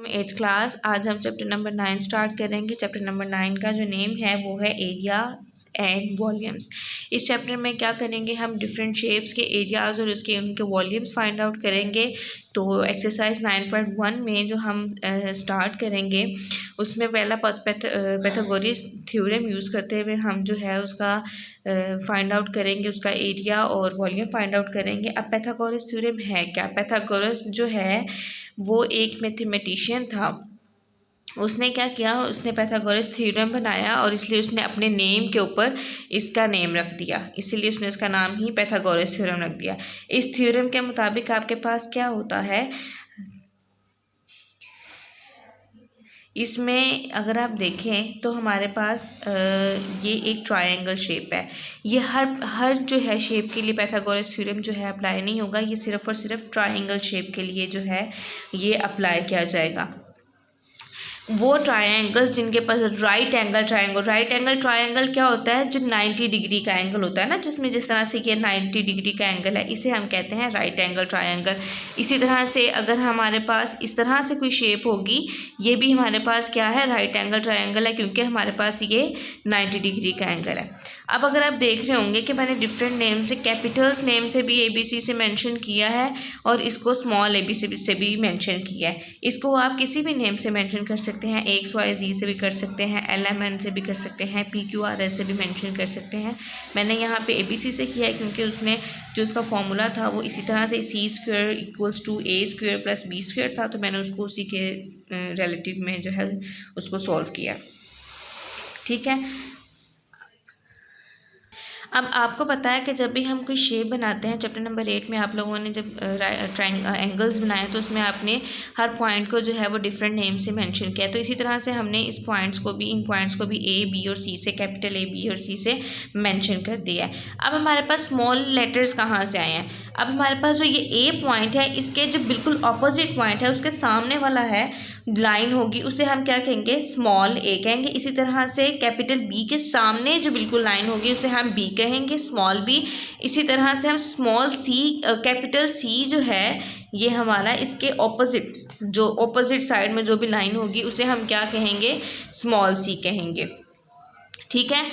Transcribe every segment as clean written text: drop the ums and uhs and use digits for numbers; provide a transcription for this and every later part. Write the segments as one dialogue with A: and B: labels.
A: Eighth class. आज हम chapter number 9 start करेंगे। चैप्टर नंबर 9 का जो नेम है वो है एरिया एंड वॉल्यूम्स। इस चैप्टर में क्या करेंगे, हम डिफरेंट शेप्स के एरियाज़ और उसके उनके वॉल्यूम्स फाइंड आउट करेंगे। तो एक्सरसाइज 9.1 में जो हम स्टार्ट करेंगे उसमें पहला पाइथागोरस थ्योरम यूज़ करते हुए हम जो है उसका फाइंड आउट करेंगे, उसका एरिया और वॉल्यूम फाइंड आउट करेंगे। अब पाइथागोरस थ्योरम है क्या? पाइथागोरस जो है वो एक मैथमेटिशियन था। उसने क्या किया, उसने पाइथागोरस थ्योरम बनाया और इसलिए उसने अपने नेम के ऊपर इसका नेम रख दिया, इसीलिए उसने उसका नाम ही पाइथागोरस थ्योरम रख दिया। इस थ्योरम के मुताबिक आपके पास क्या होता है, इसमें अगर आप देखें तो हमारे पास ये एक ट्रायंगल शेप है। ये हर जो है शेप के लिए पाइथागोरस थ्योरम जो है अप्लाई नहीं होगा, ये सिर्फ और सिर्फ ट्रायंगल शेप के लिए जो है ये अप्लाई किया जाएगा। वो ट्रायंगल्स जिनके पास राइट एंगल ट्रायंगल क्या होता है, जो 90 डिग्री का एंगल होता है ना, जिसमें जिस तरह से ये 90 डिग्री का एंगल है, इसे हम कहते हैं राइट एंगल ट्रायंगल। इसी तरह से अगर हमारे पास इस तरह से कोई शेप होगी, ये भी हमारे पास क्या है, राइट एंगल ट्रायंगल है, क्योंकि हमारे पास ये 90 डिग्री का एंगल है। अब अगर आप देख रहे होंगे कि मैंने डिफरेंट नेम से, कैपिटल्स नेम से भी ABC से मेंशन किया है और इसको स्मॉल ABC से भी मेंशन किया है। इसको आप किसी भी नेम से मेंशन कर सकते हैं, XYZ से भी कर सकते हैं, LMN से भी कर सकते हैं, PQRS से भी मेंशन कर सकते हैं। मैंने यहाँ पे ABC से किया है क्योंकि उसने जो उसका फॉर्मूला था वो इसी तरह से C² = A² + B² था, तो मैंने उसको उसी के रिलेटिव में जो है उसको सॉल्व किया। ठीक है। अब आपको पता है कि जब भी हम कोई शेप बनाते हैं, चैप्टर नंबर 8 में आप लोगों ने जब एंगल्स बनाए तो उसमें आपने हर पॉइंट को जो है वो डिफरेंट नेम से मेंशन किया। तो इसी तरह से हमने इन पॉइंट्स को भी A, B और C से, कैपिटल A, B और C से मेंशन कर दिया है। अब हमारे पास स्मॉल लेटर्स कहाँ से आए हैं? अब हमारे पास जो ये A पॉइंट है, इसके जो बिल्कुल ऑपोजिट पॉइंट है उसके सामने वाला है लाइन होगी, उसे हम क्या कहेंगे, स्मॉल A कहेंगे। इसी तरह से कैपिटल B के सामने जो बिल्कुल लाइन होगी उसे हम B कहेंगे, स्मॉल B। इसी तरह से हम स्मॉल C, कैपिटल C जो है ये हमारा, इसके ऑपोजिट, जो ऑपोजिट साइड में जो भी लाइन होगी उसे हम क्या कहेंगे, स्मॉल C कहेंगे। ठीक है।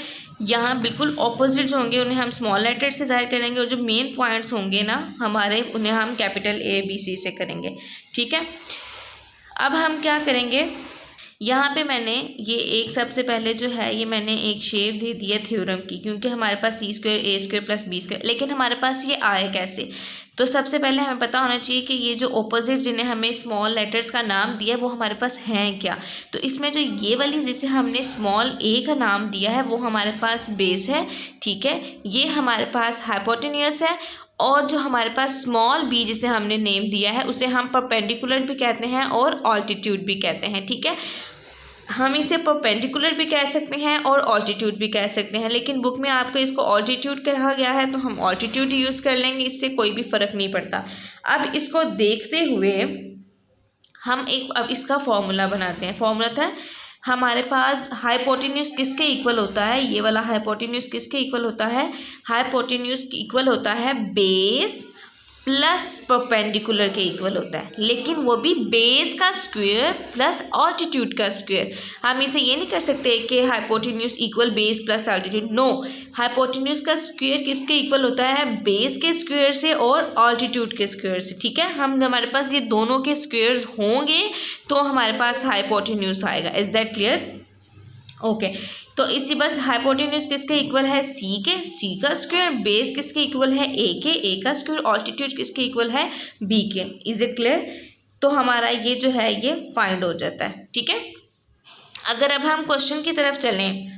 A: यहाँ बिल्कुल ऑपोजिट जो होंगे उन्हें हम स्मॉल लेटर से जाहिर करेंगे और जो मेन पॉइंट्स होंगे ना हमारे, उन्हें हम कैपिटल A, B, C से करेंगे। ठीक है। अब हम क्या करेंगे, यहाँ पे मैंने ये एक सबसे पहले जो है ये मैंने एक शेप दे दी है थ्योरम की, क्योंकि हमारे पास C² A² + B², लेकिन हमारे पास ये आए कैसे? तो सबसे पहले हमें पता होना चाहिए कि ये जो ऑपोजिट जिन्हें हमें स्मॉल लेटर्स का नाम दिया है वो हमारे पास हैं क्या। तो इसमें जो ये वाली जिसे हमने स्मॉल A का नाम दिया है वो हमारे पास बेस है। ठीक है। ये हमारे पास हाइपोटेन्यूस है, और जो हमारे पास स्मॉल B जिसे हमने नेम दिया है उसे हम परपेंडिकुलर भी कहते हैं और ऑल्टीट्यूड भी कहते हैं। ठीक है। हम इसे परपेंडिकुलर भी कह सकते हैं और ऑल्टीट्यूड भी कह सकते हैं, लेकिन बुक में आपको इसको ऑल्टीट्यूड कहा गया है तो हम ऑल्टीट्यूड यूज़ कर लेंगे, इससे कोई भी फ़र्क नहीं पड़ता। अब इसको देखते हुए हम अब इसका फॉर्मूला बनाते हैं। फॉर्मूला था हमारे पास, हाइपोटेन्यूस किसके इक्वल होता है, ये वाला हाइपोटेन्यूस किसके इक्वल होता है, हाइपोटेन्यूस इक्वल होता है बेस प्लस परपेंडिकुलर के इक्वल होता है, लेकिन वो भी बेस का स्क्वायर प्लस ऑल्टीट्यूड का स्क्वायर। हम इसे ये नहीं कर सकते कि hypotenuse equal base plus altitude, no, hypotenuse का स्क्वायर किसके इक्वल होता है, बेस के स्क्वायर से और ऑल्टीट्यूड के स्क्वायर से। ठीक है। हम हमारे पास ये दोनों के स्क्वायर्स होंगे तो हमारे पास हाइपोटेन्यूस आएगा। Is that clear? ओके। तो इसी बस हाइपोटेन्यूस किसके इक्वल है, C के, C का स्क्वायर, बेस किसके इक्वल है, A के, A का स्क्वायर, ऑल्टीट्यूड किसके इक्वल है, B के। Is it clear? तो हमारा ये जो है ये फाइंड हो जाता है। ठीक है। अगर अब हम क्वेश्चन की तरफ चलें,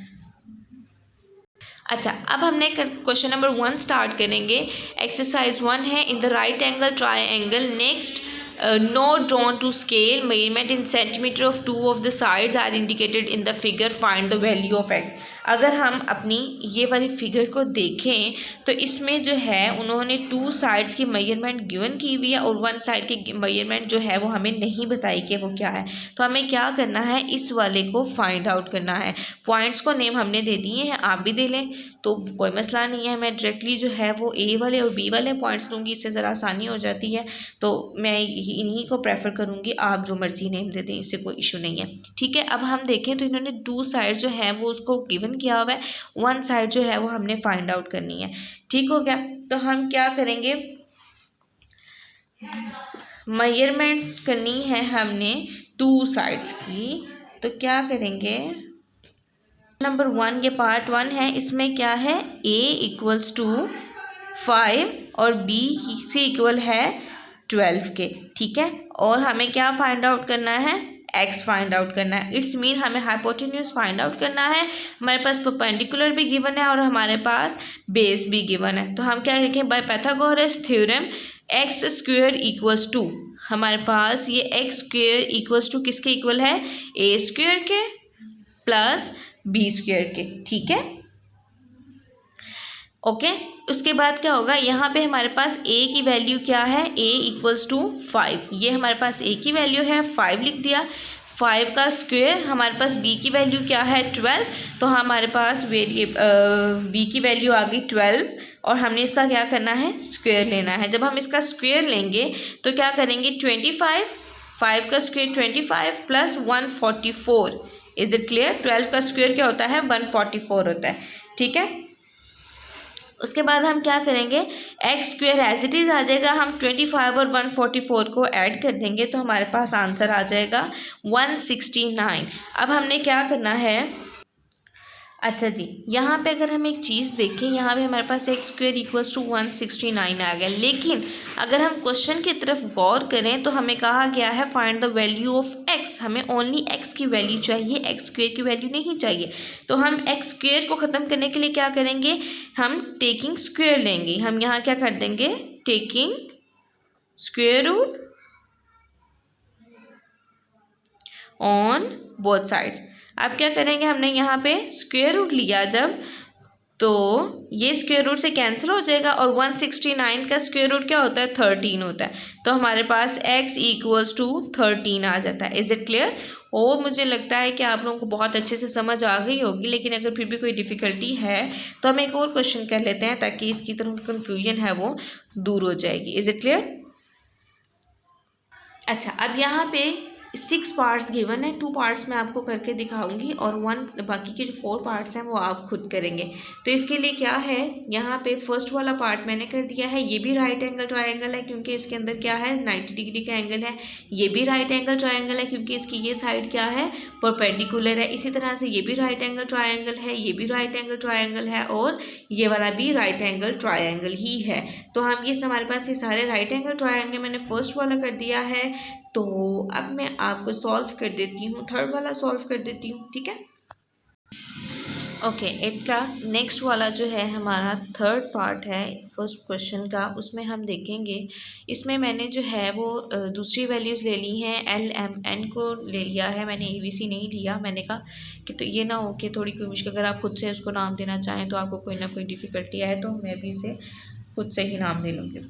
A: अच्छा, अब हमने क्वेश्चन नंबर 1 स्टार्ट करेंगे। एक्सरसाइज 1 है, in the right angle triangle next not drawn to scale measurement in centimetre of 2 of the sides are indicated in the figure, find the value of x। अगर हम अपनी ये वाली figure को देखें तो इसमें जो है उन्होंने 2 साइड्स की मेजरमेंट गिवन की हुई है और 1 साइड की मेजरमेंट जो है वो हमें नहीं बताई कि वो क्या है। तो हमें क्या करना है, इस वाले को फाइंड आउट करना है। पॉइंट्स को नेम हमने दे दिए हैं, आप भी दे लें तो कोई मसला नहीं है। मैं डायरेक्टली जो है वो A वाले और B वाले पॉइंट्स लूँगी, इससे ज़रा आसानी हो जाती है। तो मैं लूँगी, इन्हीं को प्रेफर करूँगी, आप जो मर्जी नेम दे दें, इससे कोई इशू नहीं है। ठीक है, अब हम देखें तो इन्होंने 2 साइड जो है वो उसको गिवन किया हुआ है, 1 साइड जो है वो हमने फाइंड आउट करनी है। ठीक हो गया, तो हम क्या करेंगे, मेजरमेंट्स करनी है हमने 2 साइड्स की। तो क्या करेंगे, नंबर 1 ये पार्ट 1 है, इसमें क्या है a इक्वल्स टू 5 और b से इक्वल है 12 के। ठीक है, और हमें क्या फाइंड आउट करना है, x फाइंड आउट करना है। इट्स मीन हमें हाइपोटेन्यूज फाइंड आउट करना है। हमारे पास परपेंडिकुलर भी गिवन है और हमारे पास बेस भी गिवन है। तो हम क्या लिखें, by Pythagoras theorem X square equals to, हमारे पास ये एक्स स्क्वेयर इक्वल्स टू किसके इक्वल है, ए स्क्वेयर के प्लस बी स्क्वेयर के। ठीक है, ओके। उसके बाद क्या होगा, यहाँ पे हमारे पास a की वैल्यू क्या है, a इक्वल्स टू 5, ये हमारे पास a की वैल्यू है, 5 लिख दिया। 5 का स्क्वायर, हमारे पास b की वैल्यू क्या है 12, तो हमारे पास b की वैल्यू आ गई 12 और हमने इसका क्या करना है, स्क्वायर लेना है। जब हम इसका स्क्वायर लेंगे तो क्या करेंगे, 25, 5 का square 25 plus 144, is it clear. 12 का स्क्वायर क्या होता है, 144 होता है। ठीक है, उसके बाद हम क्या करेंगे, x square as it is आ जाएगा, हम 25 और 144 को ऐड कर देंगे तो हमारे पास आंसर आ जाएगा 169। अब हमने क्या करना है, अच्छा जी, यहाँ पे अगर हम एक चीज़ देखें, यहाँ पे हमारे पास एक्स स्क्वेयर इक्वल्स टू 169 आ गया, लेकिन अगर हम क्वेश्चन की तरफ गौर करें तो हमें कहा गया है find the value of x, हमें ओनली एक्स की वैल्यू चाहिए, एक्स स्क्वेयर की वैल्यू नहीं चाहिए। तो हम एक्स स्क्वेयर को ख़त्म करने के लिए क्या करेंगे, हम टेकिंग स्क्वेयर लेंगे। हम यहाँ क्या कर देंगे, taking square root on both sides. अब क्या करेंगे, हमने यहाँ पे स्क्वायर रूट लिया जब, तो ये स्क्वायर रूट से कैंसिल हो जाएगा और 169 का स्क्वायर रूट क्या होता है, 13 होता है। तो हमारे पास x इक्वल्स टू 13 आ जाता है। Is it clear. और मुझे लगता है कि आप लोगों को बहुत अच्छे से समझ आ गई होगी, लेकिन अगर फिर भी कोई डिफ़िकल्टी है तो हम एक और क्वेश्चन कर लेते हैं ताकि इसकी तरह की कन्फ्यूजन है वो दूर हो जाएगी। Is it clear. अच्छा, अब यहाँ पे 6 पार्ट्स गिवन है, 2 पार्ट्स मैं आपको करके दिखाऊंगी और 1 बाकी के जो 4 पार्ट्स हैं वो आप खुद करेंगे। तो इसके लिए क्या है, यहाँ पे फर्स्ट वाला पार्ट मैंने कर दिया है, ये भी राइट एंगल ट्रायंगल है क्योंकि इसके अंदर क्या है 90 डिग्री का एंगल है। ये भी राइट एंगल ट्रायंगल है क्योंकि इसकी ये साइड क्या है, परपेंडिकुलर है। इसी तरह से ये भी राइट एंगल ट्रायंगल है, ये भी राइट एंगल ट्रायंगल है और ये वाला भी राइट एंगल ट्रायंगल ही है। तो हम ये हमारे पास ये सारे राइट एंगल ट्रायंगल मैंने फर्स्ट वाला कर दिया है। तो अब मैं आपको सॉल्व कर देती हूँ, थर्ड वाला सॉल्व कर देती हूँ। ठीक है, ओके 8th क्लास। नेक्स्ट वाला जो है हमारा थर्ड पार्ट है फर्स्ट क्वेश्चन का, उसमें हम देखेंगे, इसमें मैंने जो है वो दूसरी वैल्यूज़ ले ली हैं, एल एम एन को ले लिया है मैंने, ABC नहीं लिया। मैंने कहा कि तो ये ना हो कि थोड़ी कोई मुश्किल, अगर आप खुद से उसको नाम देना चाहें तो आपको कोई ना कोई डिफ़िकल्टी आए, तो मैं भी इसे खुद से ही नाम दे लूँगी।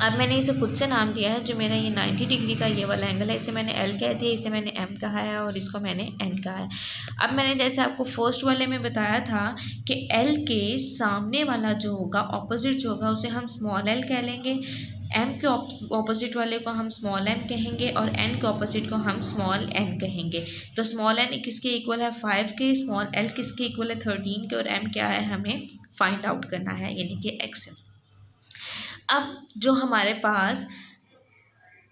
A: अब मैंने इसे खुद से नाम दिया है, जो मेरा ये 90 डिग्री का ये वाला एंगल है, इसे मैंने L कह दिया, इसे मैंने M कहा है और इसको मैंने N कहा है। अब मैंने जैसे आपको फर्स्ट वाले में बताया था कि L के सामने वाला जो होगा, ऑपोजिट जो होगा, उसे हम स्मॉल l कह लेंगे, M के ऑपोजिट वाले को हम स्मॉल m कहेंगे और N के ऑपोजिट को हम स्मॉल n कहेंगे। तो स्मॉल n किसके इक्वल है 5 के, स्मॉल l किसके इक्वल है 13 के और M क्या है हमें फाइंड आउट करना है, यानी कि x है। अब जो हमारे पास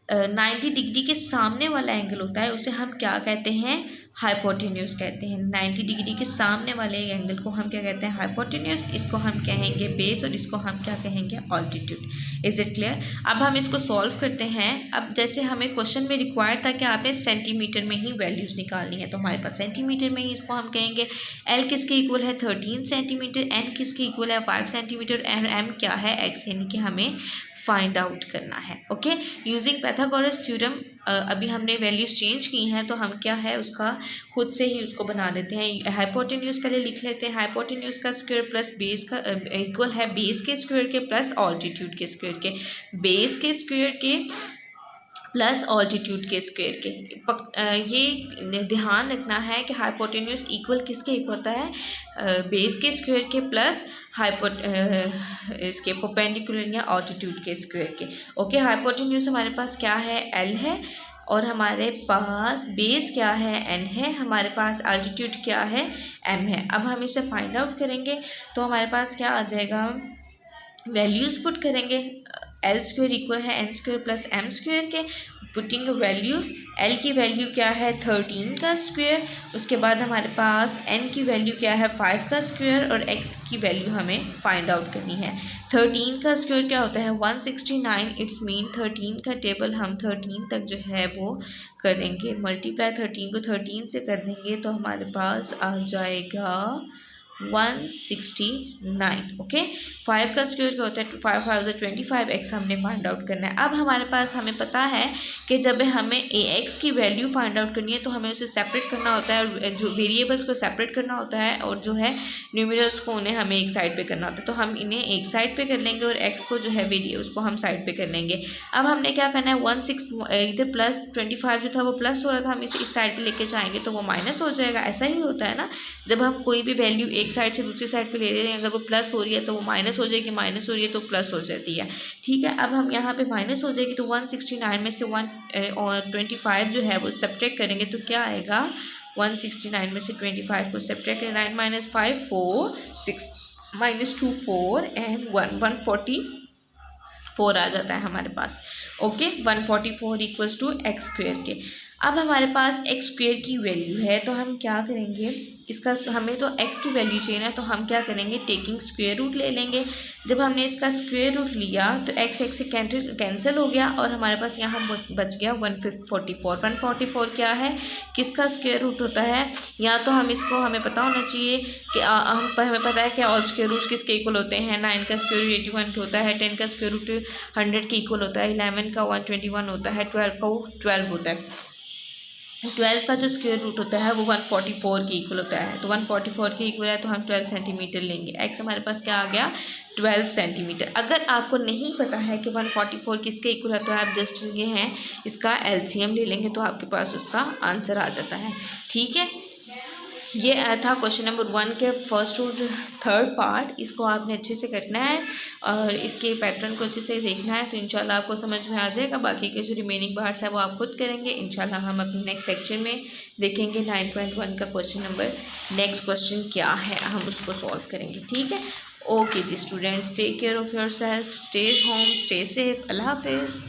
A: 90 डिग्री के सामने वाला एंगल होता है उसे हम क्या कहते हैं, हाइपोटेन्यूज कहते हैं। 90 डिग्री के सामने वाले एंगल को हम क्या कहते हैं, हाइपोटेन्यूज। इसको हम कहेंगे बेस और इसको हम क्या कहेंगे, ऑल्टीट्यूड। Is it clear. अब हम इसको सॉल्व करते हैं। अब जैसे हमें क्वेश्चन में रिक्वायर्ड था कि आपने सेंटीमीटर में ही वैल्यूज़ निकालनी है, तो हमारे पास सेंटीमीटर में ही इसको हम कहेंगे। एल किसके इक्वल है 13 सेंटीमीटर, एन किसके इक्वल है 5 सेंटीमीटर, एंड एम क्या है x, यानी कि हमें फाइंड आउट करना है। ओके, यूजिंग पाइथागोरस थ्योरम अभी हमने वैल्यूज़ चेंज की हैं, तो हम क्या है उसका खुद से ही उसको बना लेते हैं। हाइपोटेन्यूज पहले लिख लेते हैं, हाइपोटेन्यूज का स्क्वायर प्लस बेस का इक्वल है बेस के स्क्वायर के प्लस ऑल्टीट्यूड के स्क्वायर के। बेस के स्क्वायर के प्लस ऑल्टीट्यूड के स्क्वायर के। ये ध्यान रखना है कि हाइपोटेन्यूज इक्वल किसके इक्वल होता है, बेस के स्क्वायर के प्लस इसके परपेंडिकुलर या ऑल्टीट्यूड के स्क्वायर के। ओके, हाइपोटेन्यूज हमारे पास क्या है, एल है, और हमारे पास बेस क्या है, एन है, हमारे पास ऑल्टीट्यूड क्या है, एम है। अब हम इसे फाइंड आउट करेंगे तो हमारे पास क्या आ जाएगा, वैल्यूज़ पुट करेंगे, एल स्क्वायर इक्वल है N square plus M square के। पुटिंग वैल्यूज़, एल की वैल्यू क्या है 13 का स्क्वायर, उसके बाद हमारे पास एन की वैल्यू क्या है 5 का स्क्वायर, और एक्स की वैल्यू हमें फाइंड आउट करनी है। 13 का स्क्वायर क्या होता है 169, इट्स मीन 13 का टेबल हम 13 तक जो है वो करेंगे, मल्टीप्लाई 13 को 13 से कर देंगे तो हमारे पास आ जाएगा 169। ओके, 5 का स्क्वायर क्या होता है 5 5 25, एक्स हमने फाइंड आउट करना है। अब हमारे पास हमें पता है कि जब हमें ए एक्स की वैल्यू फाइंड आउट करनी है तो हमें उसे सेपरेट करना होता है, और जो वेरिएबल्स को सेपरेट करना होता है, और जो है न्यूमरल्स को उन्हें हमें एक साइड पे करना होता है। तो हम इन्हें एक साइड पे कर लेंगे और एक्स को जो है उसको हम साइड पे कर लेंगे। अब हमने क्या करना है इधर प्लस 25 जो था वो प्लस हो रहा था, हम इसे इस साइड पे लेके जाएंगे तो वो माइनस हो जाएगा। ऐसा ही होता है ना, जब हम कोई भी वैल्यू एक साइड से दूसरी साइड पे ले रहे हैं, अगर वो प्लस हो रही है तो वो माइनस हो जाएगी, माइनस हो रही है तो प्लस हो जाती है। ठीक है, अब हम यहाँ पे माइनस हो जाएगी तो 169 में से 125 जो है वो सब्ट्रैक्ट करेंगे तो क्या आएगा, 169 में से 25 को सब्ट्रैक्ट करें, 9 - 5 4 6 -2 4 एंड 144 आ जाता है हमारे पास। Okay, 144 equals to x square के। अब हमारे पास एक्स स्क्वायर की वैल्यू है तो हम क्या करेंगे, इसका हमें तो एक्स की वैल्यू चाहिए ना, तो हम क्या करेंगे टेकिंग स्क्वायर रूट ले लेंगे। जब हमने इसका स्क्वायर रूट लिया तो एक्स एक्स से कैंसिल हो गया और हमारे पास यहाँ बच गया 144। 144 क्या है, किसका स्क्वायर रूट होता है, या तो हम इसको हमें पता होना चाहिए कि हमें पता है कि ऑल स्क्वायर रूट्स किसके इक्वल होते हैं। 9 का स्क्वायर रूट 81 के होता है, 10 का स्क्वायर रूट 100 के इक्वल होता है, 11 का 121 होता है, 12 का 12 होता है। 12 का जो स्क्वायर रूट होता है वो 144 के इक्वल होता है, तो 144 के इक्वल है तो हम 12 सेंटीमीटर लेंगे। एक्स हमारे पास क्या आ गया 12 सेंटीमीटर। अगर आपको नहीं पता है कि 144 किसके इक्वल है तो आप जस्ट ये हैं इसका एलसीएम ले लेंगे तो आपके पास उसका आंसर आ जाता है। ठीक है, ये था क्वेश्चन नंबर 1 के फर्स्ट और थर्ड पार्ट। इसको आपने अच्छे से करना है और इसके पैटर्न को अच्छे से देखना है तो इंशाल्लाह आपको समझ में आ जाएगा। बाकी के जो रिमेनिंग पार्ट्स है वो आप खुद करेंगे। इंशाल्लाह हम अपने नेक्स्ट लेक्चर में देखेंगे 9.1 का क्वेश्चन नंबर नेक्स्ट क्वेश्चन क्या है, हम उसको सॉल्व करेंगे। ठीक है, ओके जी students, take care of your self, stay home, stay safe, अल्लाह हाफिज़।